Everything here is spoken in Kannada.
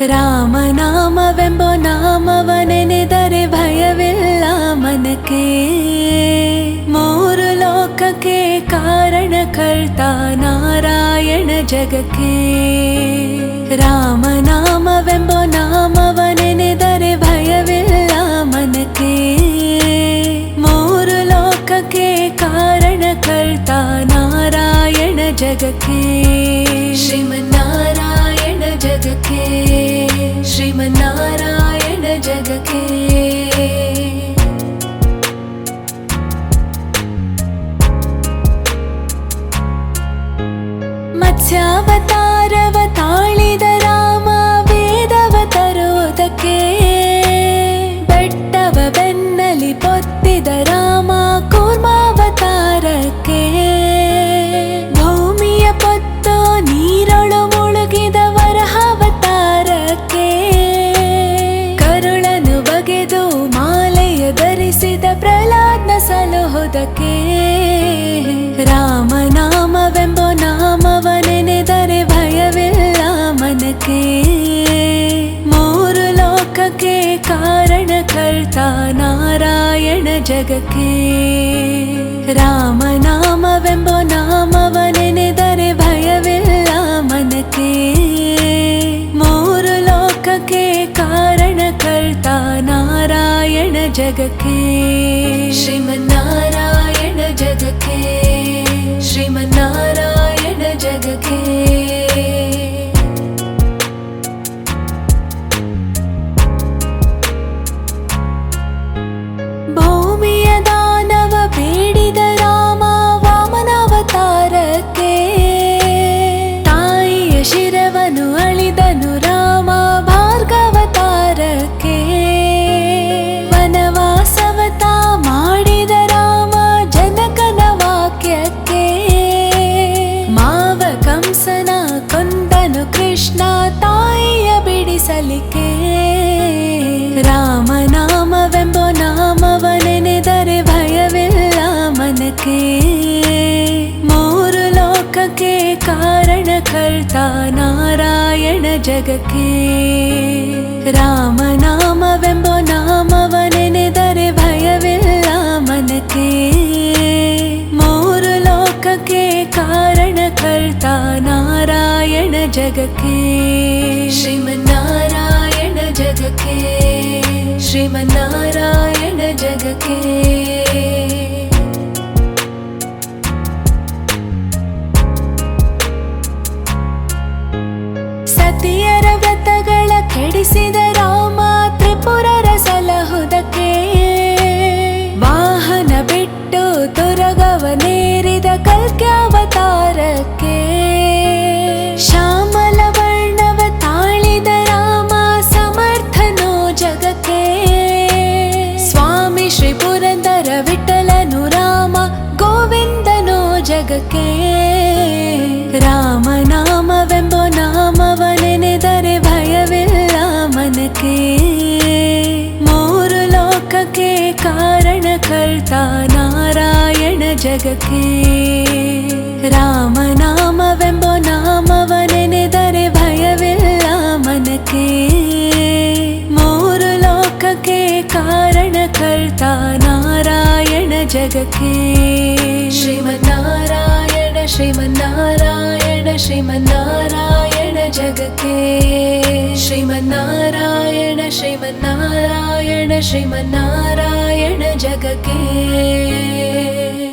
ರಾಮನಾಮವೆಂಬ ನಾಮವನೆನೆದರೆ ಭಯವಿಲ್ಲ ಮನಕ್ಕೆ. ಮೂರು ಲೋಕಕ್ಕೆ ಕಾರಣಕರ್ತ ನಾರಾಯಣ ಜಗಕ್ಕೆ. ರಾಮನಾಮವೆಂಬ ನಾಮವನೆನೆದರೆ ಭಯವಿಲ್ಲ ಮನಕ್ಕೆ. ಮೂರು ಲೋಕಕ್ಕೆ ಕಾರಣಕರ್ತ ನಾರಾಯಣ ಜಗಕ್ಕೆ. ಶ್ರೀಮನ್ನಾರಾಯಣ ಜಗಕ್ಕೆ. ಶ್ರೀಮನ್ನಾರಾಯಣ ಜಗಕ್ಕೆ. ಮತ್ಸ್ಯಾವತಾರವ ತಾಳಿದ ರಾಮ ವೇದವ ತರುವುದಕ್ಕೆ. ಬೆಟ್ಟವ ಬೆನ್ನಲಿ ಪೊತ್ತಿದ ರಾಮ ಕೂರ್ಮಾವತಾರಕ್ಕೆ. ಭೂಮಿಯ ಪೊತ್ತು ನೀರೊಳು ಮುಳುಗಿದ ವರಹಾವತಾರಕ್ಕೆ. ಕರುಳನು ಬಗೆದು ಮಾಲೆಯ ಧರಿಸಿದ ಪ್ರಹ್ಲಾದನ ಸಲುಹುದಕ್ಕೆ. ರಾಮನಾಮವೆಂಬ ನಾಮವನೆನೆದರೆ ಭಯವಿಲ್ಲ ಮನಕ್ಕೆ. ಮೂರು ಲೋಕಕ್ಕೆ ಕಾರಣಕರ್ತ ನಾರಾಯಣ ಜಗಕ್ಕೆ. ರಾಮನಾಮವೆಂಬ ನಾಮವನೆನೆದರೆ ಭಯವಿಲ್ಲ ಮನಕ್ಕೆ. ಮೂರು ಲೋಕಕ್ಕೆ ಕಾರಣಕರ್ತ ನಾರಾಯಣ ಜಗಕ್ಕೆ. ಶ್ರೀಮನ್ನಾರಾಯಣ ಜಗಕ್ಕೆ. ಶ್ರೀಮನ್ನಾರಾಯಣ ಜಗಕ್ಕೆ. ಭೂಮಿಯ ದಾನವ ಬೇಡಿದ ರಾಮ ವಾಮನಾವತಾರಕ್ಕೆ. ತಾಯಿಯ ಶಿರವನು ಅಳಿದನು ರಾಮ ಭಾರ್ಗವತಾರಕ್ಕೆ. ವನವಾಸವತ ಮಾಡಿದ ರಾಮ ಜನಕನ ವಾಕ್ಯಕ್ಕೆ. ಮಾವ ಕಂಸನ ಕೊಂದನು ಕೃಷ್ಣ ತಾಯಿಯ ಬಿಡಿಸಲಿಕ್ಕೆ. ರಾಮನಾಮವೆಂಬ ನಾಮವನೆನೆದರೆ ಭಯವಿಲ್ಲ ಮನಕ್ಕೆ. ಮೂರು ಲೋಕಕ್ಕೆ ಕಾರಣಕರ್ತ ನಾರಾಯಣ ಜಗಕ್ಕೆ. ರಾಮನಾಮವೆಂಬ ನಾಮವನೆನೆದರೆ ಭಯವಿಲ್ಲ ಮನಕ್ಕೆ. ಮೂರು ಲೋಕಕ್ಕೆ ಕಾರಣಕರ್ತ ನಾರಾಯಣ ಜಗಕ್ಕೆ. ಶ್ರೀಮನ್ನಾರಾಯಣ ಜಗಕ್ಕೆ. ಶ್ರೀಮನ್ನಾರಾಯಣ ಜಗಕ್ಕೆ. ಸತಿಯರ ವ್ರತಗಳ ಕೆಡಿಸಿದ ರಾಮ ತ್ರಿಪುರರ ಸಲಹುದಕ್ಕೆ. ವಾಹನ ಬಿಟ್ಟು ತುರಗವನೇರಿದ ಕಲ್ಕ್ಯಾವತಾರಕ್ಕೆ. ಶ್ಯಾಮಲ ವರ್ಣವ ತಾಳಿದ ರಾಮ ಸಮರ್ಥನೋ ಜಗಕ್ಕೆ. ಸ್ವಾಮಿ ಶ್ರೀ ಪುರಂದರ ವಿಠಲನು ರಾಮ ಗೋವಿಂದನೋ ಜಗಕ್ಕೆ. ರಾಮನಾಮವೆಂಬ ನಾಮವನೆನೆದರೆ ಭಯವಿಲ್ಲ ಮನಕ್ಕೆ. ಮೂರು ಲೋಕಕ್ಕೆ ಕಾರಣಕರ್ತ ನಾರಾಯಣ ಜಗಕ್ಕೆ. ರಾಮನಾಮವೆಂಬ ನಾಮವನೆನೆದರೆ ಭಯವಿಲ್ಲ ಮನಕ್ಕೆ. ಮೂರು ಲೋಕಕ್ಕೆ ಕಾರಣಕರ್ತ ನಾರಾಯಣ ಜಗಕ್ಕೆ. ಶ್ರೀಮನ್ನಾರಾಯಣ ಶ್ರೀಮನ್ನಾರಾಯಣ ಶ್ರೀಮನ್ನಾರಾಯಣ ಜಗಕ್ಕೆ. ಶ್ರೀಮನ್ನಾರಾಯಣ ಶ್ರೀಮನ್ನಾರಾಯಣ ಶ್ರೀಮನ್ನಾರಾಯಣ ಜಗಕ್ಕೆ.